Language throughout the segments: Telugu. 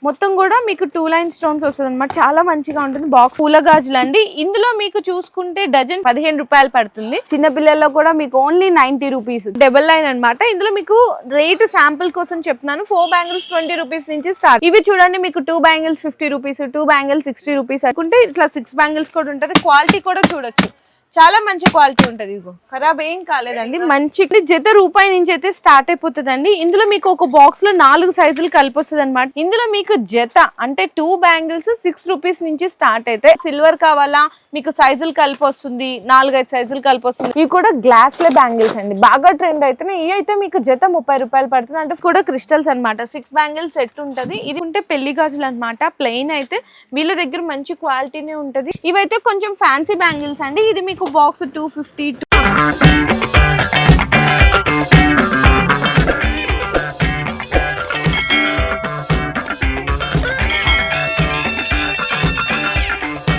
మొత్తం కూడా మీకు 2 లైన్ స్టోన్స్ వస్తుంది అనమాట. చాలా మంచిగా ఉంటుంది. బాక్స్ పూల గాజులు అండి. ఇందులో మీకు చూసుకుంటే డజన్ 15 రూపాయలు పడుతుంది. చిన్న పిల్లల్లో కూడా మీకు ఓన్లీ 90 రూపీస్. డబల్ లైన్ అనమాట. ఇందులో మీకు రేట్ శాంపుల్ కోసం చెప్తున్నాను. 4 బ్యాంగిల్స్ 20 రూపీస్ నుంచి స్టార్ట్. ఇవి చూడండి మీకు 2 బ్యాంగిల్స్ 50 రూపీస్, 2 బ్యాంగిల్స్ 60 రూపీస్ అనుకుంటే ఇట్లా 6 బ్యాంగిల్స్ కూడా ఉంటుంది. క్వాలిటీ కూడా చూడొచ్చు, చాలా మంచి క్వాలిటీ ఉంటది. ఇగో ఖరాబ్ ఏం కాలేదండి. మంచి జత రూపాయి నుంచి అయితే స్టార్ట్ అయిపోతుందండి. ఇందులో మీకు ఒక బాక్స్ లో 4 సైజులు కలిపి వస్తుంది అనమాట. ఇందులో మీకు జత అంటే 2 బ్యాంగిల్స్ 6 రూపీస్ నుంచి స్టార్ట్ అయితే, సిల్వర్ కావాలా మీకు సైజులు కలిపి వస్తుంది, 4-5 సైజులు కలిపి వస్తుంది. ఇవి కూడా గ్లాస్ లే బ్యాంగిల్స్ అండి, బాగా ట్రెండ్ అవుతున్నాయి. ఇవి అయితే మీకు జత 30 రూపాయలు పడుతుంది. అంటే కూడా క్రిస్టల్స్ అనమాట. 6 బ్యాంగిల్స్ సెట్ ఉంటది. ఇది ఉంటే పెళ్లి గాజులు అనమాట. ప్లెయిన్ అయితే వీళ్ళ దగ్గర మంచి క్వాలిటీనే ఉంటది. ఇవైతే కొంచెం ఫ్యాన్సీ బ్యాంగిల్స్ అండి. ఇది మీకు బాక్స్ 250.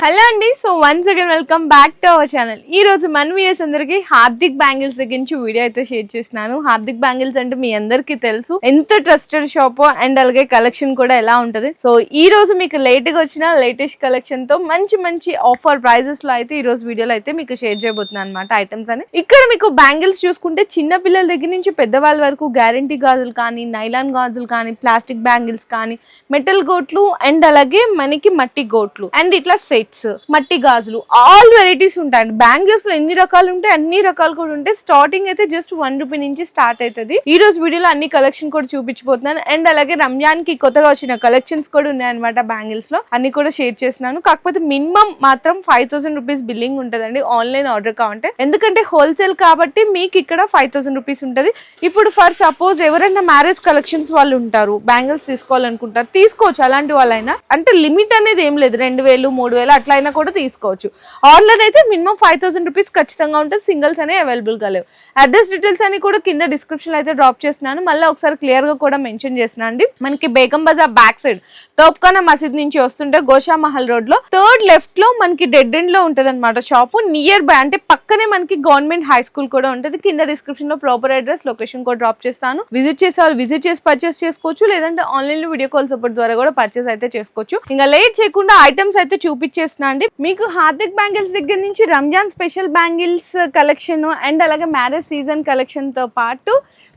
హలో అండి. So once again welcome back to our channel. ఈ రోజు మన వ్యూయర్స్ అందరికి హార్దిక్ బ్యాంగిల్స్ దగ్గర నుంచి వీడియో అయితే షేర్ చేస్తున్నాను. హార్దిక్ బ్యాంగిల్స్ అంటే మీ అందరికీ తెలుసు ఎంత ట్రస్టెడ్ షాప్ అండ్ అలాగే కలెక్షన్ కూడా ఎలా ఉంటది. సో ఈ రోజు మీకు లేట్ గా వచ్చిన లేటెస్ట్ కలెక్షన్ తో మంచి మంచి ఆఫర్ ప్రైజెస్ లో అయితే ఈ రోజు వీడియోలో అయితే మీకు షేర్ చేయబోతున్నాను అనమాట ఐటమ్స్ అని. ఇక్కడ మీకు బ్యాంగిల్స్ చూసుకుంటే చిన్న పిల్లల దగ్గర నుంచి పెద్దవాళ్ళ వరకు గ్యారంటీ గాజులు కానీ, నైలాన్ గాజులు కానీ, ప్లాస్టిక్ బ్యాంగిల్స్ కానీ, మెటల్ గోట్లు అండ్ అలాగే మనకి మట్టి గోట్లు అండ్ ఇట్లా సెట్ మట్టి గాజులు ఆల్ వెరైటీస్ ఉంటాయండి. బ్యాంగిల్స్ లో ఎన్ని రకాలు ఉంటాయి అన్ని రకాలు కూడా ఉంటాయి. స్టార్టింగ్ అయితే జస్ట్ 1 రూపీ నుంచి స్టార్ట్ అవుతుంది. ఈ రోజు వీడియోలో అన్ని కలెక్షన్ కూడా చూపించబోతున్నాను. అండ్ అలాగే రంజాన్ కి కొత్తగా వచ్చిన కలెక్షన్స్ కూడా ఉన్నాయన్నమాట. బ్యాంగిల్స్ లో అన్ని కూడా షేర్ చేస్తున్నాను. కాకపోతే మినిమం మాత్రం 5000 రూపీస్ బిల్లింగ్ ఉంటదండి ఆన్లైన్ ఆర్డర్ కావాలంటే. ఎందుకంటే హోల్సేల్ కాబట్టి మీకు ఇక్కడ 5000 రూపీస్ ఉంటది. ఇప్పుడు ఫర్ సపోజ్ ఎవరైనా మ్యారేజ్ కలెక్షన్స్ వాళ్ళు ఉంటారు, బ్యాంగిల్స్ తీసుకోవాలనుకుంటారు, తీసుకోవచ్చు. అలాంటి వాళ్ళైనా అంటే లిమిట్ అనేది ఏం లేదు, 2000 3000 అట్లా అయినా కూడా తీసుకోవచ్చు. ఆన్లైన్ అయితే మినిమం 5000 రూపీస్ ఖచ్చితంగా ఉంటుంది. సింగిల్స్ అనే అవైలబుల్ గా లేవు. అడ్రస్ డీటెయిల్స్ అని కూడా కింద డిస్క్రిప్షన్ లో అయితే డ్రాప్ చేస్తున్నాను. మళ్ళీ ఒకసారి క్లియర్ గా కూడా మెన్షన్ చేసిన అండి. మనకి బేగం బజార్ బ్యాక్ సైడ్ తోప్ఖానా మసీద్ నుంచి వస్తుంటే గోషా మహల్ రోడ్ లో 3rd లెఫ్ట్ లో మనకి డెడ్ ఎండ్ లో ఉంటది అనమాట షాప్. నియర్ బై అంటే పక్కనే మనకి గవర్నమెంట్ హై స్కూల్ కూడా ఉంటది. కింద డిస్క్రిప్షన్ లో ప్రాపర్ అడ్రస్ లొకేషన్ కూడా డ్రాప్ చేస్తాను. విజిట్ చేసే వాళ్ళు విజిట్ చేసి పర్చేస్ చేసుకోవచ్చు, లేదంటే ఆన్లైన్ లో వీడియో కాల్ సపోర్ట్ ద్వారా కూడా పర్చేస్ అయితే చేసుకోవచ్చు. ఇంకా లేట్ చేయకుండా ఐటమ్స్ అయితే చూపించేస్తున్నా అండి. మీకు హార్దిక్ బ్యాంగిల్స్ దగ్గర నుంచి Ramzan special bangles collection and అలాగే మ్యారేజ్ సీజన్ కలెక్షన్ తో పాటు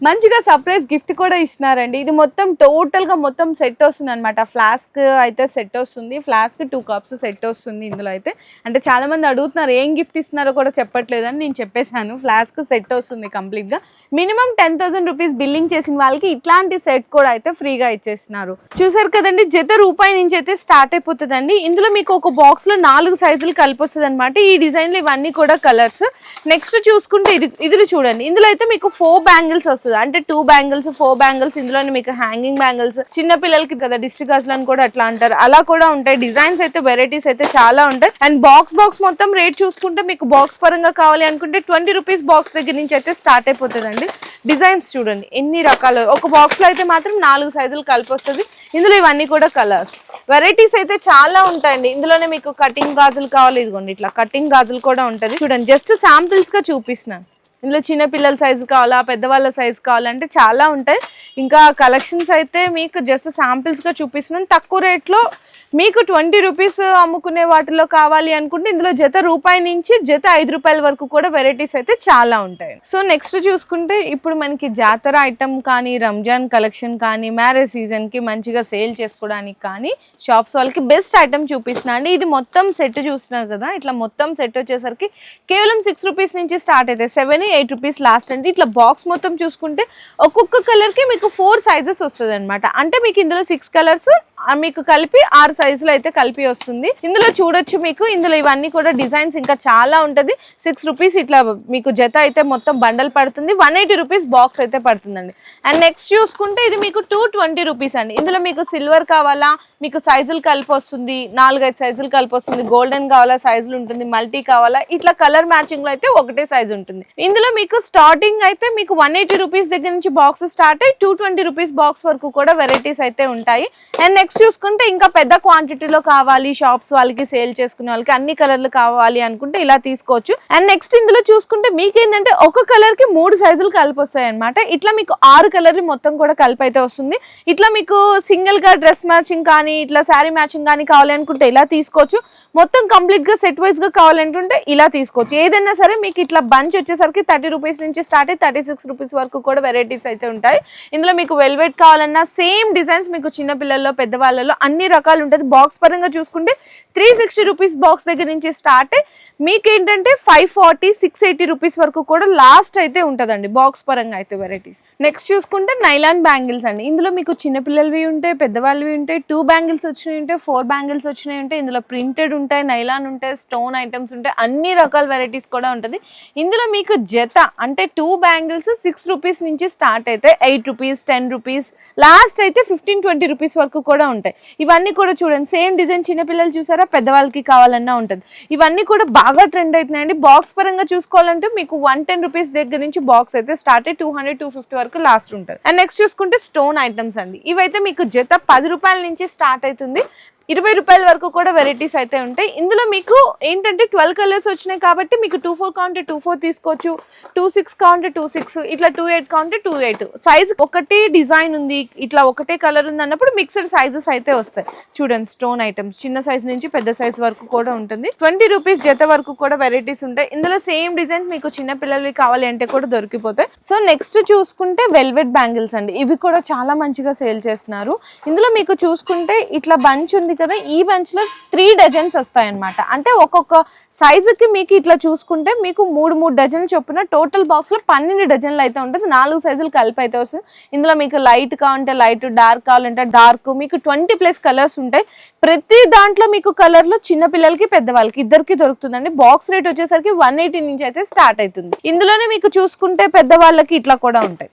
మంచిగా సర్ప్రైజ్ గిఫ్ట్ కూడా ఇస్తున్నారండి. ఇది మొత్తం టోటల్ గా మొత్తం సెట్ వస్తుంది అనమాట. ఫ్లాస్క్ అయితే సెట్ వస్తుంది, ఫ్లాస్క్ 2 కప్స్ సెట్ వస్తుంది. ఇందులో అయితే అంటే చాలా మంది అడుగుతున్నారు ఏం గిఫ్ట్ ఇస్తున్నారో కూడా చెప్పట్లేదని నేను చెప్పేశాను. ఫ్లాస్క్ సెట్ వస్తుంది కంప్లీట్ గా. మినిమం 10,000 రూపీస్ బిల్లింగ్ చేసిన వాళ్ళకి ఇట్లాంటి సెట్ కూడా అయితే ఫ్రీగా ఇచ్చేస్తున్నారు. చూసారు కదండి, జత రూపాయి నుంచి అయితే స్టార్ట్ అయిపోతుందండి. ఇందులో మీకు ఒక బాక్స్ లో 4 సైజులు కలిపి వస్తుంది అనమాట. ఈ డిజైన్ లో ఇవన్నీ కూడా కలర్స్. నెక్స్ట్ చూసుకుంటే ఇది చూడండి. ఇందులో అయితే మీకు 4 బ్యాంగిల్స్ వస్తుంది. అంటే 2 బ్యాంగిల్స్ 4 బ్యాంగిల్స్. ఇందులోనే మీకు హ్యాంగింగ్ బ్యాంగిల్స్, చిన్న పిల్లలకి కదా డిస్ట్రిక్ట్ గాజులు అని కూడా అట్లా అంటారు, అలా కూడా ఉంటాయి. డిజైన్స్ అయితే వెరైటీస్ అయితే చాలా ఉంటాయి. అండ్ బాక్స్ మొత్తం రేట్ చూసుకుంటే మీకు బాక్స్ పరంగా కావాలి అనుకుంటే 20 రూపీస్ బాక్స్ దగ్గర నుంచి అయితే స్టార్ట్ అయిపోతుందండి. డిజైన్స్ చూడండి ఎన్ని రకాలు. ఒక బాక్స్ లో అయితే మాత్రం 4 సైజులు కలిపి వస్తుంది. ఇందులో ఇవన్నీ కూడా కలర్స్ వెరైటీస్ అయితే చాలా ఉంటాయండి. ఇందులోనే మీకు కటింగ్ గాజులు కావాలి, ఇదిగోండి ఇట్లా కటింగ్ గాజులు కూడా ఉంటది. చూడండి జస్ట్ శాంపిల్స్ గా చూపిస్తున్నాను. ఇందులో చిన్న పిల్లల సైజు కావాలా, పెద్దవాళ్ళ సైజు కావాలంటే చాలా ఉంటాయి. ఇంకా కలెక్షన్స్ అయితే మీకు జస్ట్ శాంపిల్స్ గా చూపిస్తున్నాను. తక్కువ రేట్లో మీకు 20 రూపీస్ అమ్ముకునే వాటిలో కావాలి అనుకుంటే ఇందులో జత రూపాయి నుంచి జత 5 రూపాయల వరకు కూడా వెరైటీస్ అయితే చాలా ఉంటాయి. సో నెక్స్ట్ చూసుకుంటే ఇప్పుడు మనకి జాతర ఐటమ్ కానీ, రంజాన్ కలెక్షన్ కానీ, మ్యారేజ్ సీజన్ కి మంచిగా సేల్ చేసుకోవడానికి కానీ షాప్స్ వాళ్ళకి బెస్ట్ ఐటమ్ చూపిస్తున్నా అండి. ఇది మొత్తం సెట్ చూస్తున్నారు కదా, ఇట్లా మొత్తం సెట్ వచ్చేసరికి కేవలం 6 రూపీస్ నుంచి స్టార్ట్ అయితే 7-8 రూపీస్ లాస్ట్ అండి. ఇట్లా బాక్స్ మొత్తం చూసుకుంటే ఒక్కొక్క కలర్ కి మీకు 4 సైజెస్ వస్తుంది అనమాట. అంటే మీకు ఇందులో 6 కలర్స్ మీకు కలిపి 6 సైజులు అయితే కలిపి వస్తుంది. ఇందులో చూడొచ్చు మీకు ఇందులో ఇవన్నీ కూడా డిజైన్స్ ఇంకా చాలా ఉంటది. 6 రూపీస్ ఇట్లా మీకు జత అయితే మొత్తం బండల్ పడుతుంది. 180 రూపీస్ బాక్స్ అయితే పడుతుందండి. అండ్ నెక్స్ట్ చూసుకుంటే ఇది మీకు 220 రూపీస్ అండి. ఇందులో మీకు సిల్వర్ కావాలా, మీకు సైజులు కలిపి వస్తుంది, 4-5 సైజులు కలిపి వస్తుంది. గోల్డెన్ కావాలా సైజులు ఉంటుంది, మల్టీ కావాలా ఇట్లా కలర్ మ్యాచింగ్ లో అయితే ఒకటే సైజు ఉంటుంది. ఇందులో మీకు స్టార్టింగ్ అయితే మీకు 180 రూపీస్ దగ్గర నుంచి బాక్స్ స్టార్ట్ అయ్యి 220 రూపీస్ బాక్స్ వరకు కూడా వెరైటీస్ అయితే ఉంటాయి. అండ్ నెక్స్ట్ చూసుకుంటే ఇంకా పెద్ద క్వాంటిటీలో కావాలి, షాప్స్ వాళ్ళకి సేల్ చేసుకునే వాళ్ళకి అన్ని కలర్లు కావాలి అనుకుంటే ఇలా తీసుకోవచ్చు. అండ్ నెక్స్ట్ ఇందులో చూసుకుంటే మీకు ఏంటంటే ఒక కలర్ కి 3 సైజులు కలిపి వస్తాయి అనమాట. ఇట్లా మీకు 6 కలర్ మొత్తం కూడా కలిపి అయితే వస్తుంది. ఇట్లా మీకు సింగిల్ గా డ్రెస్ మ్యాచింగ్ కానీ ఇట్లా శారీ మ్యాచింగ్ కానీ కావాలి అనుకుంటే ఇలా తీసుకోవచ్చు. మొత్తం కంప్లీట్ గా సెట్ వైజ్ గా కావాలంటుంటే ఇలా తీసుకోవచ్చు. ఏదైనా సరే మీకు ఇట్లా బంచ్ వచ్చేసరికి 30 రూపీస్ నుంచి స్టార్ట్ అయ్యి 36 రూపీస్ వరకు కూడా వెరైటీస్ అయితే ఉంటాయి. ఇందులో మీకు వెల్వెట్ కావాలన్నా సేమ్ డిజైన్స్ మీకు చిన్న పిల్లల్లో పెద్దవాళ్ళలో అన్ని రకాలు ఉంటుంది. బాక్స్ పరంగా చూసుకుంటే 360 రూపీస్ బాక్స్ దగ్గర నుంచి స్టార్ట్ అయ్యి మీకు ఏంటంటే 540, 680 రూపీస్ వరకు కూడా లాస్ట్ అయితే ఉంటుందండి బాక్స్ పరంగా అయితే వెరైటీస్. నెక్స్ట్ చూసుకుంటే నైలాన్ బ్యాంగిల్స్ అండి. ఇందులో మీకు చిన్న పిల్లలవి ఉంటాయి, పెద్దవాళ్ళవి ఉంటాయి, 2 బ్యాంగిల్స్ వచ్చినాయి ఉంటాయి, 4 బ్యాంగిల్స్ వచ్చినాయి ఉంటాయి. ఇందులో ప్రింటెడ్ ఉంటాయి, నైలాన్ ఉంటాయి, స్టోన్ ఐటమ్స్ ఉంటాయి, అన్ని రకాల వెరైటీస్ కూడా ఉంటుంది. ఇందులో మీకు జత అంటే 2 బ్యాంగిల్స్ 6 రూపీస్ నుంచి స్టార్ట్ అయితే 8 రూపీస్, 10 రూపీస్, లాస్ట్ అయితే 15-20 రూపీస్ వరకు కూడా ఉంటాయి. ఇవన్నీ కూడా చూడండి సేమ్ డిజైన్ చిన్నపిల్లలు చూసారా, పెద్దవాళ్ళకి కావాలన్నా ఉంటుంది. ఇవన్నీ కూడా బాగా ట్రెండ్ అవుతున్నాయండి. బాక్స్ పరంగా చూసుకోవాలంటే మీకు 110 రూపీస్ దగ్గర నుంచి బాక్స్ అయితే స్టార్ట్ అయ్యి 200-250 వరకు లాస్ట్ ఉంటుంది. అండ్ నెక్స్ట్ చూసుకుంటే స్టోన్ ఐటమ్స్ అండి. ఇవైతే మీకు జత 10 రూపాయల నుంచి స్టార్ట్ అవుతుంది, 20 రూపాయల వరకు కూడా వెరైటీస్ అయితే ఉంటాయి. ఇందులో మీకు ఏంటంటే 12 కలర్స్ వచ్చినాయి కాబట్టి మీకు 24 కావాలంటే 24 తీసుకోవచ్చు, 26 కావాలంటే 26, ఇట్లా 28 కావాలంటే 28. సైజ్ ఒకటే డిజైన్ ఉంది, ఇట్లా ఒకటే కలర్ ఉంది అన్నప్పుడు మిక్స్డ్ సైజెస్ అయితే వస్తాయి. చూడండి స్టోన్ ఐటమ్స్ చిన్న సైజ్ నుంచి పెద్ద సైజ్ వరకు కూడా ఉంటుంది. 20 రూపీస్ జత వరకు కూడా వెరైటీస్ ఉంటాయి. ఇందులో సేమ్ డిజైన్స్ మీకు చిన్న పిల్లలవి కావాలి అంటే కూడా దొరికిపోతాయి. సో నెక్స్ట్ చూసుకుంటే వెల్వెట్ బ్యాంగిల్స్ అండి. ఇవి కూడా చాలా మంచిగా సేల్ చేస్తున్నారు. ఇందులో మీకు చూసుకుంటే ఇట్లా బంచ్ ఉంది కదా, ఈ బంచ్ లో 3 డజన్స్ వస్తాయి అనమాట. అంటే ఒక్కొక్క సైజుకి మీకు ఇట్లా చూసుకుంటే మీకు 3 డజన్లు చొప్పున టోటల్ బాక్స్ లో 12 డజన్లు అయితే ఉంటుంది. 4 సైజులు కలిపి అయితే వస్తుంది. ఇందులో మీకు లైట్ కావాలంటే లైట్, డార్క్ కావాలంటే డార్క్, మీకు 20+ కలర్స్ ఉంటాయి. ప్రతి దాంట్లో మీకు కలర్ లో చిన్న పిల్లలకి పెద్దవాళ్ళకి ఇద్దరికి దొరుకుతుందండి. బాక్స్ రేట్ వచ్చేసరికి 180 నుంచి అయితే స్టార్ట్ అవుతుంది. ఇందులోనే మీకు చూసుకుంటే పెద్దవాళ్ళకి ఇట్లా కూడా ఉంటాయి.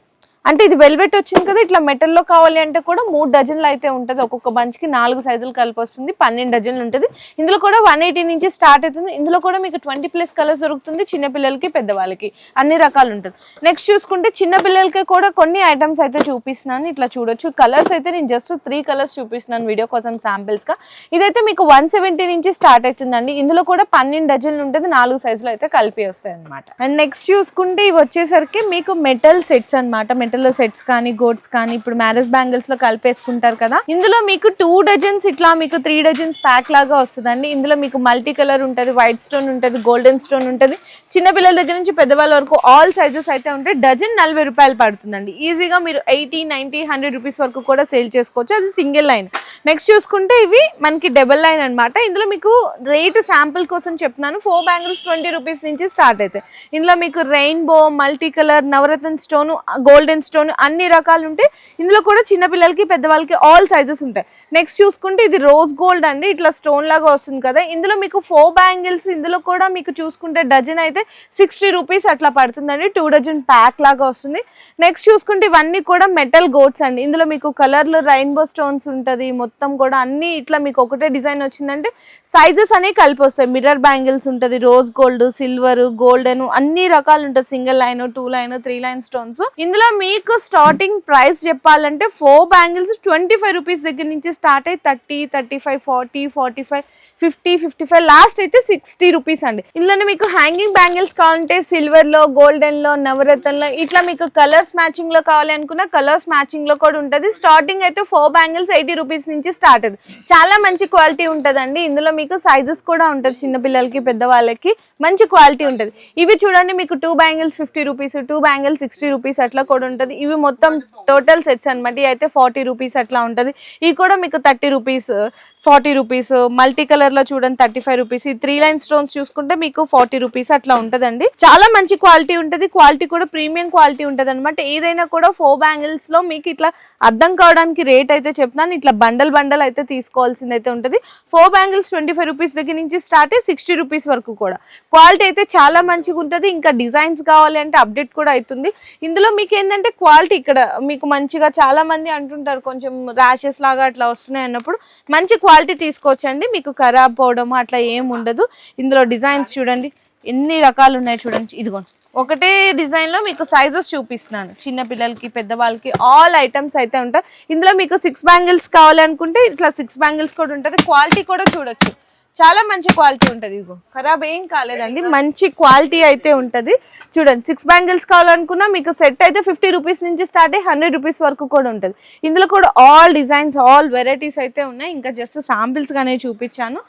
అంటే ఇది వెల్వెట్ వచ్చింది కదా, ఇట్లా మెటల్లో కావాలి అంటే కూడా 3 డజన్లు అయితే ఉంటుంది. ఒక్కొక్క బంచ్కి 4 సైజులు కలిపి వస్తుంది, 12 డజన్లు ఉంటుంది. ఇందులో కూడా 180 నుంచి స్టార్ట్ అవుతుంది. ఇందులో కూడా మీకు 20+ కలర్స్ దొరుకుతుంది, చిన్నపిల్లలకి పెద్దవాళ్ళకి అన్ని రకాలు ఉంటుంది. నెక్స్ట్ చూసుకుంటే చిన్న పిల్లలకి కూడా కొన్ని ఐటమ్స్ అయితే చూపిస్తున్నాను. ఇట్లా చూడొచ్చు కలర్స్ అయితే నేను జస్ట్ 3 కలర్స్ చూపిస్తున్నాను వీడియో కోసం శాంపిల్స్ గా. ఇదైతే మీకు 170 నుంచి స్టార్ట్ అవుతుందండి. ఇందులో కూడా 12 డజన్లు ఉంటుంది, 4 సైజులు అయితే కలిపి వస్తాయి అనమాట. అండ్ నెక్స్ట్ చూసుకుంటే ఇవి వచ్చేసరికి మీకు మెటల్ సెట్స్ అనమాట. సెట్స్ కానీ గోట్స్ కానీ ఇప్పుడు మ్యారేజ్ బ్యాంగిల్స్ లో కలిపేసుకుంటారు కదా, ఇందులో మీకు 2 డజన్స్ ఇట్లా మీకు 3 డజన్స్ ప్యాక్ లాగా వస్తుందండి. ఇందులో మీకు మల్టీ కలర్ ఉంటుంది, వైట్ స్టోన్ ఉంటుంది, గోల్డెన్ స్టోన్ ఉంటుంది. చిన్న పిల్లల దగ్గర నుంచి పెద్దవాళ్ళ వరకు ఆల్ సైజెస్ అయితే ఉంటాయి. డజన్ 40 రూపాయలు పడుతుందండి. ఈజీగా మీరు 80, 90, 100 రూపీస్ వరకు కూడా సేల్ చేసుకోవచ్చు. అది సింగిల్ లైన్. నెక్స్ట్ చూసుకుంటే ఇవి మనకి డబుల్ లైన్ అనమాట. ఇందులో మీకు రేట్ శాంపుల్ కోసం చెప్తున్నాను. 4 బ్యాంగిల్స్ 20 రూపీస్ నుంచి స్టార్ట్ అవుతాయి. ఇందులో మీకు రెయిన్బో, మల్టీ కలర్, నవరత్న స్టోన్, గోల్డెన్ స్టోన్ అన్ని రకాలు ఉంటాయి. ఇందులో కూడా చిన్నపిల్లలకి పెద్దవాళ్ళకి ఆల్ సైజెస్ ఉంటాయి. నెక్స్ట్ చూసుకుంటే ఇది రోజ్ గోల్డ్ అండి, ఇట్లా స్టోన్ లాగా వస్తుంది కదా. ఇందులో మీకు 4 బ్యాంగిల్స్, ఇందులో కూడా మీకు చూసుకుంటే డజన్ అయితే 60 రూపీస్ అట్లా పడుతుందండి. 2 డజన్ ప్యాక్ లాగా వస్తుంది. నెక్స్ట్ చూసుకుంటే ఇవన్నీ కూడా మెటల్ గోట్స్ అండి. ఇందులో మీకు కలర్లు రెయిన్బో స్టోన్స్ ఉంటుంది. మొత్తం కూడా అన్ని ఇట్లా మీకు ఒకటే డిజైన్ వచ్చిందంటే సైజెస్ అనేవి కలిపి వస్తాయి. మిర్రర్ బ్యాంగిల్స్ ఉంటుంది, రోజ్ గోల్డ్, సిల్వర్, గోల్డెన్ అన్ని రకాలు ఉంటాయి. Single line, 2 line, 3 line stones. ఇందులో మీకు స్టార్టింగ్ ప్రైస్ చెప్పాలంటే 4 బ్యాంగిల్స్ 25 రూపీస్ దగ్గర నుంచి స్టార్ట్ అయ్యి 30, 35, 40, 45, 50, 55 లాస్ట్ అయితే 60 రూపీస్ అండి. ఇందులోనే మీకు హ్యాంగింగ్ బ్యాంగిల్స్ కావాలంటే సిల్వర్ లో, గోల్డెన్ లో, నవరత్నంలో ఇట్లా మీకు కలర్స్ మ్యాచింగ్ లో కావాలి అనుకున్న కలర్స్ మ్యాచింగ్ లో కూడా ఉంటుంది. స్టార్టింగ్ అయితే 4 బ్యాంగిల్స్ 80 రూపీస్ నుంచి స్టార్ట్ అవుతుంది. చాలా మంచి క్వాలిటీ ఉంటుందండి. ఇందులో మీకు సైజెస్ కూడా ఉంటుంది, చిన్న పిల్లలకి పెద్దవాళ్ళకి మంచి క్వాలిటీ ఉంటుంది. ఇవి చూడండి మీకు 2 బ్యాంగిల్స్ 50 రూపీస్, 2 బ్యాంగిల్స్ 60 రూపీస్ అట్లా కూడా ఉంటుంది. ఇవి మొత్తం టోటల్ సెట్స్ అనమాట. ఇవి అయితే 40 రూపీస్ అట్లా ఉంటుంది. ఇవి కూడా మీకు 30 రూపీస్, 40 రూపీస్, మల్టీ కలర్ లో చూడండి 35 రూపీస్. ఈ 3 లైన్ స్టోన్స్ చూసుకుంటే మీకు 40 రూపీస్ అట్లా ఉంటదండి. చాలా మంచి క్వాలిటీ ఉంటుంది. క్వాలిటీ కూడా ప్రీమియం క్వాలిటీ ఉంటుంది అనమాట. ఏదైనా కూడా 4 బ్యాంగిల్స్ లో మీకు ఇట్లా అర్థం కావడానికి రేట్ అయితే చెప్తున్నాను. ఇట్లా బండల్ అయితే తీసుకోవాల్సింది అయితే ఉంటుంది. 4 బ్యాంగిల్స్ 25 రూపీస్ దగ్గర నుంచి స్టార్ట్ అయ్యి 60 రూపీస్ వరకు కూడా. క్వాలిటీ అయితే చాలా మంచిగా ఉంటుంది. ఇంకా డిజైన్స్ కావాలి అంటే అప్డేట్ కూడా అవుతుంది. ఇందులో మీకు ఏంటంటే క్వాలిటీ ఇక్కడ మీకు మంచిగా చాలా మంది అంటుంటారు కొంచెం ర్యాషెస్ లాగా అట్లా వస్తున్నాయి అన్నప్పుడు మంచి క్వాలిటీ తీసుకోవచ్చండి. మీకు ఖరాబ్ పోవడం అట్లా ఏం ఉండదు. ఇందులో డిజైన్స్ చూడండి ఎన్ని రకాలు ఉన్నాయి చూడండి. ఇదిగో ఒకటే డిజైన్ లో మీకు సైజెస్ చూపిస్తున్నాను. చిన్న పిల్లలకి పెద్దవాళ్ళకి ఆల్ ఐటమ్స్ అయితే ఉంటాయి. ఇందులో మీకు 6 బ్యాంగిల్స్ కావాలనుకుంటే ఇట్లా 6 బ్యాంగిల్స్ కూడా ఉంటుంది. క్వాలిటీ కూడా చూడొచ్చు, చాలా మంచి క్వాలిటీ ఉంటుంది. ఇగో ఖరాబ్ ఏం కాలేదండి, మంచి క్వాలిటీ అయితే ఉంటుంది. చూడండి 6 బ్యాంగిల్స్ కావాలనుకున్నా మీకు సెట్ అయితే 50 రూపీస్ నుంచి స్టార్ట్ అయ్యి 100 రూపీస్ వరకు కూడా ఉంటుంది. ఇందులో కూడా ఆల్ డిజైన్స్ ఆల్ వెరైటీస్ అయితే ఉన్నాయి. ఇంకా జస్ట్ శాంపిల్స్ గానే చూపించాను.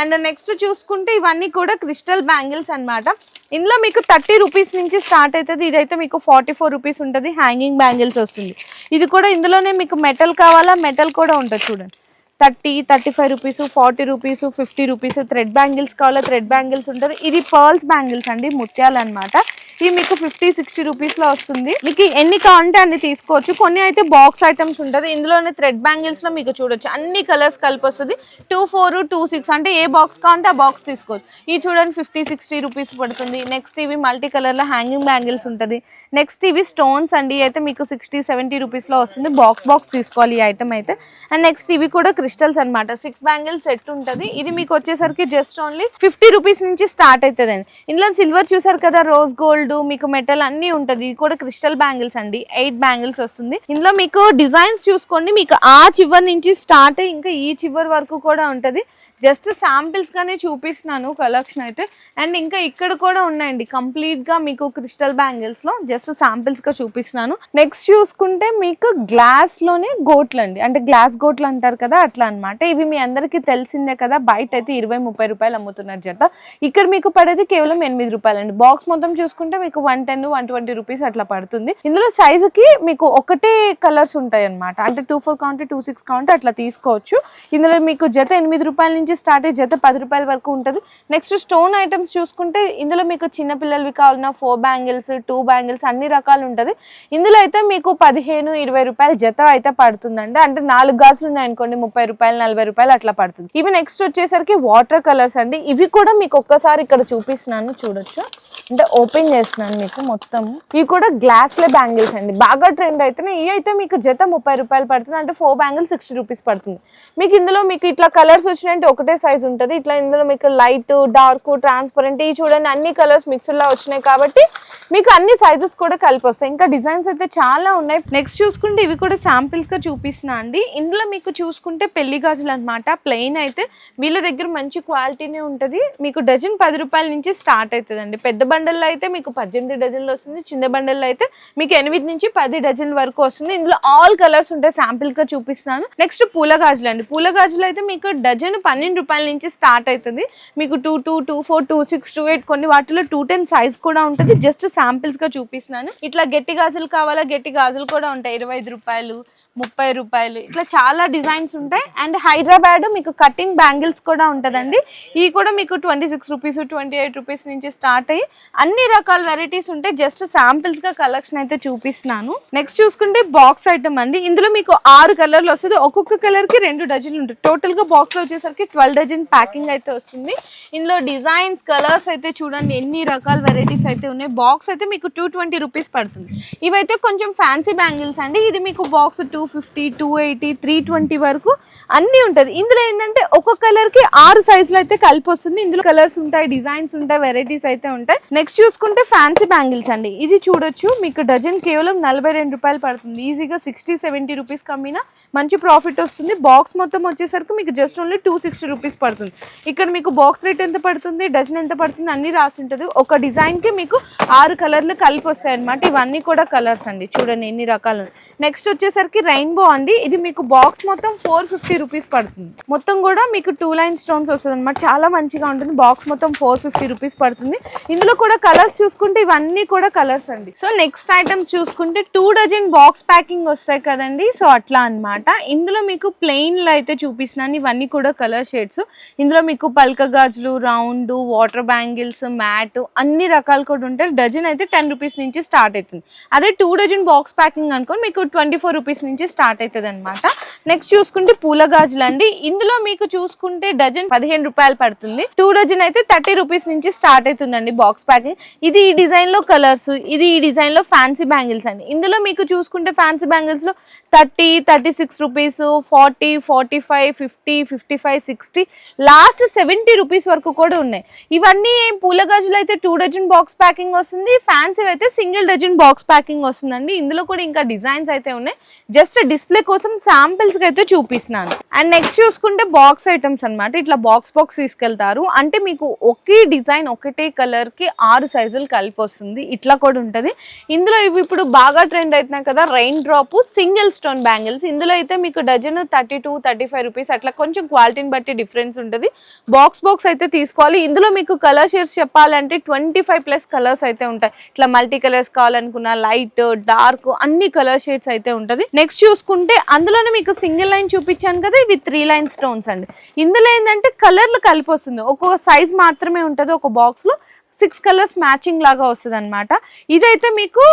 అండ్ నెక్స్ట్ చూసుకుంటే ఇవన్నీ కూడా క్రిస్టల్ బ్యాంగిల్స్ అన్నమాట. ఇందులో మీకు 30 రూపీస్ నుంచి స్టార్ట్ అవుతుంది. ఇదైతే మీకు 44 రూపీస్ ఉంటుంది. హ్యాంగింగ్ బ్యాంగిల్స్ వస్తుంది. ఇది కూడా ఇందులోనే మీకు మెటల్ కావాలా, మెటల్ కూడా ఉంటుంది. చూడండి 30, 35 rupees, 40 rupees, 50 rupees. Thread bangles కావాలా, థ్రెడ్ బ్యాంగిల్స్ ఉంటుంది. ఇది పర్ల్స్ బ్యాంగిల్స్ అండి, ముత్యాలు అనమాట. ఇవి మీకు 50, 60 రూపీస్ లో వస్తుంది. మీకు ఎన్ని కావాలంటే అన్ని తీసుకోవచ్చు. కొన్ని అయితే బాక్స్ ఐటమ్స్ ఉంటుంది. ఇందులోనే థ్రెడ్ బ్యాంగిల్స్ లో మీకు చూడొచ్చు అన్ని కలర్స్ కలిపి వస్తుంది. 2, 4, 2, 6 అంటే ఏ బాక్స్ కావాలంటే ఆ బాక్స్ తీసుకోవచ్చు. ఈ చూడండి 50, 60 రూపీస్ పడుతుంది. నెక్స్ట్ ఇవి మల్టీ కలర్ లో హ్యాంగింగ్ బ్యాంగిల్స్ ఉంటుంది. నెక్స్ట్ ఇవి స్టోన్స్ అండి, అయితే మీకు 60, 70 రూపీస్ లో వస్తుంది. బాక్స్ తీసుకోవాలి ఈ ఐటమ్ అయితే. అండ్ నెక్స్ట్ ఇవి కూడా క్రిస్టల్స్ అనమాట. 6 బ్యాంగిల్స్ సెట్ ఉంటుంది. ఇది మీకు వచ్చేసరికి జస్ట్ ఓన్లీ 50 రూపీస్ నుంచి స్టార్ట్ అవుతుంది అండి. ఇందులో సిల్వర్ చూసారు కదా, రోజ్ గోల్డ్, మీకు మెటల్ అన్ని ఉంటది. ఇది కూడా క్రిస్టల్ బ్యాంగిల్స్ అండి. 8 బ్యాంగిల్స్ వస్తుంది. ఇందులో మీకు డిజైన్స్ చూసుకోండి, మీకు ఆ చివరి నుంచి స్టార్ట్ అయ్యి ఇంకా ఈ చివరి వరకు కూడా ఉంటది. జస్ట్ శాంపిల్స్ గానే చూపిస్తున్నాను కలెక్షన్ అయితే. అండ్ ఇంకా ఇక్కడ కూడా ఉన్నాయండి కంప్లీట్ గా మీకు క్రిస్టల్ బ్యాంగిల్స్ లో, జస్ట్ శాంపిల్స్ గా చూపిస్తున్నాను. నెక్స్ట్ చూసుకుంటే మీకు గ్లాస్ లోనే గోట్లు అండి, అంటే గ్లాస్ గోట్లు అంటారు కదా అట్లా అన్నమాట. ఇవి మీ అందరికి తెలిసిందే కదా, బయట అయితే 20-30 రూపాయలు అమ్ముతున్నారు జత. ఇక్కడ మీకు పడేది కేవలం 8 రూపాయలు అండి. బాక్స్ మొత్తం చూసుకుంటే మీకు 110, 120 రూపీస్ అట్లా పడుతుంది. ఇందులో సైజు కి మీకు ఒకటే కలర్స్ ఉంటాయి అనమాట. అంటే 2, 4 కావాలంటే 2, 6 కావాలంటే అట్లా తీసుకోవచ్చు. ఇందులో మీకు జత 8 రూపాయల నుంచి స్టార్ట్ అయ్యి జత 10 రూపాయల వరకు ఉంటుంది. నెక్స్ట్ స్టోన్ ఐటమ్స్ చూసుకుంటే ఇందులో మీకు చిన్న పిల్లలవి కావాలన్నా 4 బ్యాంగిల్స్, 2 బ్యాంగిల్స్ అన్ని రకాలు ఉంటుంది. ఇందులో అయితే మీకు 15-20 రూపాయలు జత అయితే పడుతుందండి. అంటే 4 గాజులు ఉన్నాయి అనుకోండి 30 రూపాయలు, 40 రూపాయలు అట్లా పడుతుంది. ఇవి నెక్స్ట్ వచ్చేసరికి వాటర్ కలర్స్ అండి. ఇవి కూడా మీకు ఒక్కసారి ఇక్కడ చూపిస్తున్నాను చూడొచ్చు. అంటే ఓపెన్ చేస్తున్నాను మీకు మొత్తం. ఇవి కూడా గ్లాస్ లే బ్యాంగిల్స్ అండి, బాగా ట్రెండ్ అవుతున్నాయి. ఇవి అయితే మీకు జత 30 రూపాయలు పడుతుంది. అంటే 4 బ్యాంగిల్స్ 60 రూపీస్ పడుతుంది. మీకు ఇందులో మీకు ఇట్లా కలర్స్ వచ్చినాయంటే ఒకటే సైజ్ ఉంటుంది. ఇట్లా ఇందులో మీకు లైట్, డార్క్, ట్రాన్స్పరెంట్ ఈ చూడండి అన్ని కలర్స్ మిక్స్డ్ లా వచ్చినాయి కాబట్టి మీకు అన్ని సైజెస్ కూడా కలిపి వస్తాయి. ఇంకా డిజైన్స్ అయితే చాలా ఉన్నాయి. నెక్స్ట్ చూసుకుంటే ఇవి కూడా శాంపిల్స్ గా చూపిస్తున్నా అండి. ఇందులో మీకు చూసుకుంటే పెళ్లి గాజులు అనమాట. ప్లెయిన్ అయితే వీళ్ళ దగ్గర మంచి క్వాలిటీనే ఉంటుంది. మీకు డజన్ 10 రూపాయల నుంచి స్టార్ట్ అవుతుంది అండి. పెద్ద బండల్లో అయితే మీకు 18 డజన్లు వస్తుంది. చిన్న బండల్లో అయితే మీకు 8 నుంచి 10 డజన్ల వరకు వస్తుంది. ఇందులో ఆల్ కలర్స్ ఉంటాయి, శాంపిల్స్ గా చూపిస్తున్నాను. నెక్స్ట్ పూల గాజులు అండి. పూల గాజులు అయితే మీకు డజన్ 12 రూపాయల నుంచి స్టార్ట్ అవుతుంది. మీకు 22, 24, 26, 28 కొన్ని వాటిలో 210 సైజ్ కూడా ఉంటుంది. జస్ట్ శాంపిల్స్ గా చూపిస్తున్నాను. ఇట్లా గట్టి గాజులు కావాలా, గట్టి గాజులు కూడా ఉంటాయి. 25 రూపాయలు, 30 రూపాయలు ఇట్లా చాలా డిజైన్స్ ఉంటాయి. అండ్ హైదరాబాద్ మీకు కటింగ్ బ్యాంగిల్స్ కూడా ఉంటుందండి. ఇవి కూడా మీకు 26 రూపీస్, 28 రూపీస్ నుంచి స్టార్ట్ అయ్యి అన్ని రకాల వెరైటీస్ ఉంటాయి. జస్ట్ శాంపిల్స్ గా కలెక్షన్ అయితే చూపిస్తున్నాను. నెక్స్ట్ చూసుకుంటే బాక్స్ ఐటమ్ అండి. ఇందులో మీకు 6 కలర్లు వస్తుంది. ఒక్కొక్క కలర్ కి 2 డజన్లు ఉంటాయి. టోటల్ గా బాక్స్ లో వచ్చేసరికి 12 డజన్ ప్యాకింగ్ అయితే వస్తుంది. ఇందులో డిజైన్స్, కలర్స్ అయితే చూడండి ఎన్ని రకాల వెరైటీస్ అయితే ఉన్నాయి. బాక్స్ అయితే మీకు 220 రూపీస్ పడుతుంది. ఇవైతే కొంచెం ఫ్యాన్సీ బ్యాంగిల్స్ అండి. ఇది మీకు బాక్స్ 250, 280, 320 వరకు అన్ని ఉంటుంది. ఇందులో ఏంటంటే ఒక్కొక్క కలర్ కి 6 సైజులు అయితే కలిపి వస్తుంది. ఇందులో కలర్స్ ఉంటాయి, డిజైన్స్ ఉంటాయి, వెరైటీస్ అయితే ఉంటాయి. నెక్స్ట్ చూసుకుంటే ఫ్యాన్సీ బ్యాంగిల్స్ అండి. ఇది చూడొచ్చు మీకు డజన్ కేవలం 42 రూపాయలు పడుతుంది. ఈజీగా 60-70 రూపీస్ కమ్మినా మంచి ప్రాఫిట్ వస్తుంది. బాక్స్ మొత్తం వచ్చేసరికి మీకు జస్ట్ ఓన్లీ 260 రూపీస్ పడుతుంది. ఇక్కడ మీకు బాక్స్ రేట్ ఎంత పడుతుంది, డజన్ ఎంత పడుతుంది అన్ని రాసి ఉంటుంది. ఒక డిజైన్ కి మీకు 6 కలర్లు కలిపి వస్తాయి అనమాట. ఇవన్నీ కూడా కలర్స్ అండి, చూడండి ఎన్ని రకాలు. నెక్స్ట్ వచ్చేసరికి రెయిన్బో అండి. ఇది మీకు బాక్స్ మొత్తం 450 రూపీస్ పడుతుంది. మొత్తం కూడా మీకు 2 లైన్ స్టోన్స్ వస్తుంది అనమాట. చాలా మంచిగా ఉంటుంది. బాక్స్ మొత్తం 450 రూపీస్ పడుతుంది. ఇందులో కూడా కలర్స్ చూసుకుంటే ఇవన్నీ కూడా కలర్స్ అండి. సో నెక్స్ట్ ఐటమ్స్ చూసుకుంటే 2 డజన్ బాక్స్ ప్యాకింగ్ వస్తాయి కదండి. సో అట్లా అన్నమాట. ఇందులో మీకు ప్లెయిన్ లో అయితే చూపిస్తున్నాను. ఇవన్నీ కూడా కలర్ షేడ్స్. ఇందులో మీకు పల్క గాజులు, రౌండ్, వాటర్ బ్యాంగిల్స్, మ్యాట్ అన్ని రకాలు కూడా ఉంటాయి. డజన్ అయితే 10 రూపీస్ నుంచి స్టార్ట్ అవుతుంది. అదే 2 డజన్ బాక్స్ ప్యాకింగ్ అనుకోని మీకు 24 రూపీస్ నుంచి నుంచి స్టార్ట్ అవుతుంది అనమాట. నెక్స్ట్ చూసుకుంటే పూల గాజులు అండి. ఇందులో మీకు చూసుకుంటే డజన్ 15 రూపాయలు పడుతుంది. 2 డజన్ అయితే 30 రూపీస్ నుంచి స్టార్ట్ అవుతుందండి బాక్స్ ప్యాకింగ్. ఇది ఈ డిజైన్ లో కలర్స్, ఇది ఈ డిజైన్ లో ఫ్యాన్సీ బ్యాంగిల్స్ అండి. ఇందులో మీకు చూసుకుంటే ఫ్యాన్సీ బ్యాంగిల్స్ లో 30, 36 రూపీస్, 40, 45, 50, 55, 60, లాస్ట్ 70 రూపీస్ వరకు కూడా ఉన్నాయి. ఇవన్నీ పూల గాజులు అయితే 2 డజన్ బాక్స్ ప్యాకింగ్ వస్తుంది. ఫ్యాన్సీ అయితే సింగిల్ డజన్ బాక్స్ ప్యాకింగ్ వస్తుందండి. ఇందులో కూడా ఇంకా డిజైన్స్ అయితే ఉన్నాయి. జస్ట్ డిస్ప్లే కోసం శాంపిల్స్ అయితే చూపిస్తున్నాను. అండ్ నెక్స్ట్ చూసుకుంటే బాక్స్ ఐటమ్స్ అన్నమాట. ఇట్లా బాక్స్ తీసుకెళ్తారు అంటే మీకు ఒకే డిజైన్ ఒకటే కలర్ కి 6 సైజులు కలిపి వస్తుంది. ఇట్లా కూడా ఉంటది. ఇందులో ఇవి ఇప్పుడు బాగా ట్రెండ్ అవుతున్నాయి కదా, rain drop single stone bangles. ఇందులో అయితే మీకు డజన్ 32, 35 రూపీస్ అట్లా కొంచెం క్వాలిటీని బట్టి డిఫరెన్స్ ఉంటుంది. బాక్స్ అయితే తీసుకోవాలి. ఇందులో మీకు కలర్ షేడ్స్ చెప్పాలంటే 25+ కలర్స్ అయితే ఉంటాయి. ఇట్లా మల్టీ కలర్స్ కావాలనుకున్న లైట్, డార్క్ అన్ని కలర్ షేడ్స్ అయితే ఉంటది. నెక్స్ట్ చూసుకుంటే అందులోనే మీకు సింగిల్ లైన్ చూపించాను కదా, ఇవి 3 లైన్ స్టోన్స్ అండి. ఇందులో ఏంటంటే కలర్లు కలిపి వస్తుంది. ఒక్కొక్క సైజ్ మాత్రమే ఉంటుంది ఒక బాక్స్ లో. 6 కలర్స్ మ్యాచింగ్ లాగా వస్తుంది అనమాట. ఇదైతే మీకు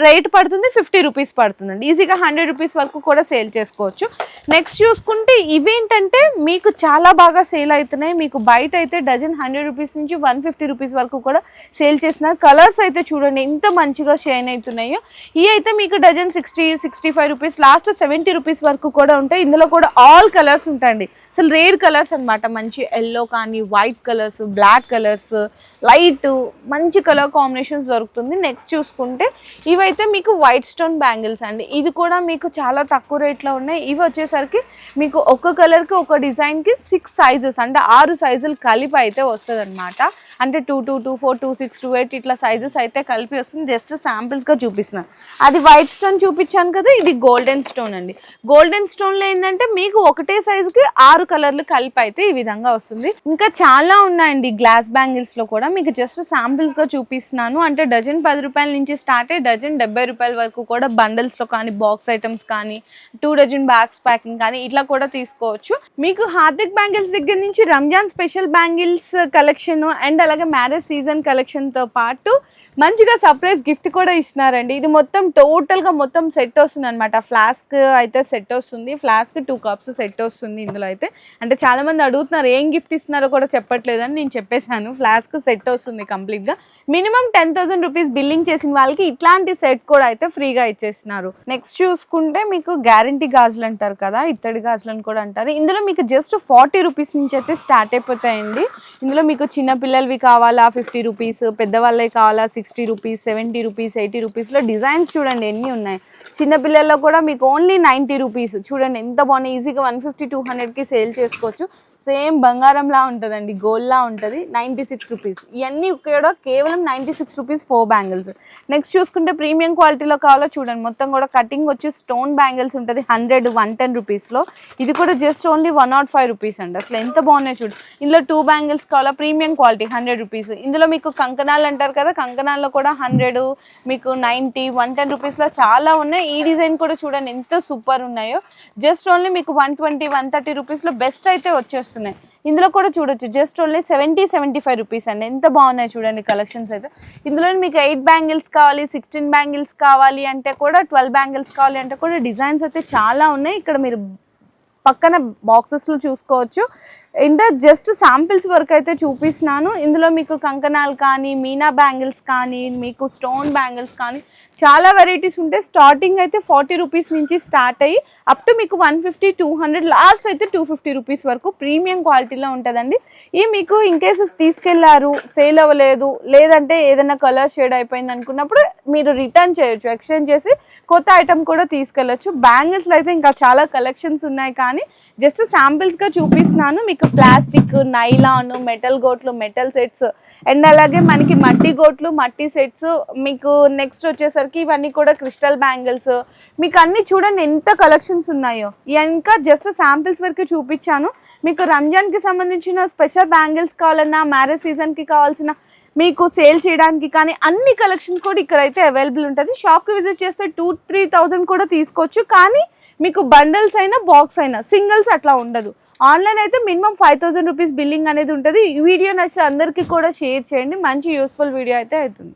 రేట్ పడుతుంది 50 రూపీస్ పడుతుందండి. ఈజీగా 100 రూపీస్ వరకు కూడా సేల్ చేసుకోవచ్చు. నెక్స్ట్ చూసుకుంటే ఇవేంటంటే మీకు చాలా బాగా సేల్ అవుతున్నాయి. మీకు బయట అయితే డజన్ 100 రూపీస్ నుంచి 150 రూపీస్ వరకు కూడా సేల్ చేస్తున్నారు. కలర్స్ అయితే చూడండి ఎంత మంచిగా షైన్ అవుతున్నాయో. ఇవి అయితే మీకు డజన్ 60, 65 రూపీస్, లాస్ట్ 70 రూపీస్ వరకు కూడా ఉంటాయి. ఇందులో కూడా ఆల్ కలర్స్ ఉంటాయండి. అసలు రేర్ కలర్స్ అనమాట. మంచి ఎల్లో కానీ, white colours, black colours, light మంచి కలర్ కాంబినేషన్స్ దొరుకుతుంది. నెక్స్ట్ చూసుకుంటే ఇవైతే మీకు వైట్ స్టోన్ బ్యాంగిల్స్ అండి. ఇది కూడా మీకు చాలా తక్కువ రేట్లో ఉన్నాయి. ఇవి వచ్చేసరికి మీకు ఒక కలర్కి ఒక డిజైన్కి 6 సైజెస్ అంటే 6 సైజులు కలిపి అయితే వస్తుంది అనమాట. అంటే 22, 24, 26, 28 ఇట్లా సైజెస్ అయితే కలిపి వస్తుంది. జస్ట్ శాంపిల్స్గా చూపిస్తున్నాను. అది వైట్ స్టోన్ చూపించాను కదా, ఇది గోల్డెన్ స్టోన్ అండి. గోల్డెన్ స్టోన్లో ఏంటంటే మీకు ఒకటే సైజుకి 6 కలర్లు కలిపి అయితే ఈ విధంగా వస్తుంది. ఇంకా చాలా ఉన్నాయండి గ్లాస్ బ్యాంగిల్స్లో కూడా. మీకు జస్ట్ శాంపిల్స్గా చూపిస్తున్నాను. అంటే డజన్ 10 రూపాయల నుంచి స్టార్ట్ అయ్యి డజన్ 70 రూపాయల వరకు కూడా బండల్స్లో కానీ, బాక్స్ ఐటమ్స్ కానీ, 2 డజన్ బ్యాగ్స్ ప్యాకింగ్ కానీ ఇట్లా కూడా తీసుకోవచ్చు. మీకు హార్దిక్ బ్యాంగిల్స్ దగ్గర నుంచి Ramzan special bangles collection and అలాగే మ్యారేజ్ సీజన్ కలెక్షన్తో పాటు మంచిగా సర్ప్రైజ్ గిఫ్ట్ కూడా ఇస్తున్నారండి. ఇది మొత్తం టోటల్గా మొత్తం సెట్ వస్తుంది అనమాట. ఫ్లాస్క్ అయితే సెట్ వస్తుంది, ఫ్లాస్క్ 2 కప్స్ సెట్ వస్తుంది. ఇందులో అయితే అంటే చాలామంది అడుగుతున్నారు ఏం గిఫ్ట్ ఇస్తున్నారో కూడా చెప్పట్లేదని నేను చెప్పేశాను. ఫ్లాస్క్ సెట్ వస్తుంది కంప్లీట్గా. మినిమం 10,000 రూపీస్ బిల్లింగ్ చేసిన వాళ్ళకి ఇట్లాంటి సెట్ కూడా అయితే ఫ్రీగా ఇచ్చేస్తున్నారు. నెక్స్ట్ చూసుకుంటే మీకు గ్యారంటీ గాజులు అంటారు కదా, ఇత్తడి గాజులను కూడా అంటారు. ఇందులో మీకు జస్ట్ 40 రూపీస్ నుంచి అయితే స్టార్ట్ అయిపోతాయండి. ఇందులో మీకు చిన్నపిల్లలవి కావాలా 50 రూపీస్, పెద్దవాళ్ళవి కావాలా 60 రూపీస్, 70 రూపీస్, 80 రూపీస్లో డిజైన్స్ చూడండి ఎన్ని ఉన్నాయి. చిన్నపిల్లల్లో కూడా మీకు ఓన్లీ 90 రూపీస్. చూడండి ఎంత బాగున్నాయి. ఈజీగా 150, 200కి సేల్ చేసుకోవచ్చు. సేమ్ బంగారంలా ఉంటుందండి, గోల్డ్లా ఉంటుంది. 96 రూపీస్. ఇవన్నీ కూడా కేవలం 96 రూపీస్ 4 బ్యాంగిల్స్. నెక్స్ట్ చూసుకుంటే ప్రీమియం క్వాలిటీలో కావాలో చూడండి. మొత్తం కూడా కటింగ్ వచ్చి స్టోన్ బ్యాంగిల్స్ ఉంటుంది 100, 110 రూపీస్లో. ఇది కూడా జస్ట్ ఓన్లీ 105 రూపీస్ అండి. అసలు ఎంత బాగున్నాయి చూడు. ఇందులో 2 బ్యాంగిల్స్ కావాలా ప్రీమియం క్వాలిటీ 100 రూపీస్. ఇందులో మీకు కంకణాలు అంటారు కదా, కంకణాల్లో కూడా 100, మీకు 90, 110 రూపీస్లో చాలా ఉన్నాయి. ఈ డిజైన్ కూడా చూడండి ఎంత సూపర్ ఉన్నాయో. జస్ట్ ఓన్లీ మీకు 120, 130 రూపీస్లో బెస్ట్ అయితే వచ్చేస్తున్నాయి. ఇందులో కూడా చూడొచ్చు జస్ట్ ఓన్లీ 70, 75 రూపీస్ అండి. ఎంత బాగున్నాయి చూడండి కలెక్షన్స్ అయితే. ఇందులో మీకు 8 బ్యాంగిల్స్ కావాలి, 16 బ్యాంగిల్స్ కావాలి అంటే కూడా, 12 బ్యాంగిల్స్ కావాలి అంటే కూడా డిజైన్స్ అయితే చాలా ఉన్నాయి. ఇక్కడ మీరు పక్కన బాక్సెస్లో చూసుకోవచ్చు. ఇంకా జస్ట్ శాంపిల్స్ వరకు అయితే చూపిస్తున్నాను. ఇందులో మీకు కంకణాలు కానీ, మీనా బ్యాంగిల్స్ కానీ, మీకు స్టోన్ బ్యాంగిల్స్ కానీ చాలా వెరైటీస్ ఉంటాయి. స్టార్టింగ్ అయితే 40 రూపీస్ నుంచి స్టార్ట్ అయ్యి అప్ టు మీకు 150, 200, లాస్ట్ అయితే 250 రూపీస్ వరకు ప్రీమియం క్వాలిటీలో ఉంటుందండి. ఈ మీకు ఇన్ కేసెస్ తీసుకెళ్లారు, సేల్ అవ్వలేదు, లేదంటే ఏదైనా కలర్ షేడ్ అయిపోయింది అనుకున్నప్పుడు మీరు రిటర్న్ చేయొచ్చు, ఎక్స్చేంజ్ చేసి కొత్త ఐటమ్ కూడా తీసుకెళ్ళచ్చు. బ్యాంగిల్స్లో అయితే ఇంకా చాలా కలెక్షన్స్ ఉన్నాయి కానీ జస్ట్ శాంపిల్స్గా చూపిస్తున్నాను. మీకు ప్లాస్టిక్, నైలాన్, మెటల్ గోట్లు, మెటల్ సెట్స్ అండ్ అలాగే మనకి మట్టి గోట్లు, మట్టి సెట్స్. మీకు నెక్స్ట్ వచ్చేసరికి ఇవన్నీ కూడా క్రిస్టల్ బ్యాంగిల్స్. మీకు అన్ని చూడండి ఎంత కలెక్షన్స్ ఉన్నాయో. ఇంకా జస్ట్ శాంపిల్స్ వరకు చూపించాను. మీకు రంజాన్కి సంబంధించిన స్పెషల్ బ్యాంగిల్స్ కావాలన్నా, మ్యారేజ్ సీజన్కి కావాల్సిన మీకు సేల్ చేయడానికి కానీ అన్ని కలెక్షన్స్ కూడా ఇక్కడైతే అవైలబుల్ ఉంటుంది. షాప్కి విజిట్ చేస్తే 2-3,000 కూడా తీసుకోవచ్చు. కానీ మీకు బండల్స్ అయినా, బాక్స్ అయినా, సింగిల్స్ అట్లా ఉండదు. ఆన్లైన్ అయితే మినిమం 5,000 రూపీస్ బిల్లింగ్ అనేది ఉంటుంది. ఈ వీడియో నచ్చితే అందరికీ కూడా షేర్ చేయండి. మంచి యూస్ఫుల్ వీడియో అయితే అవుతుంది.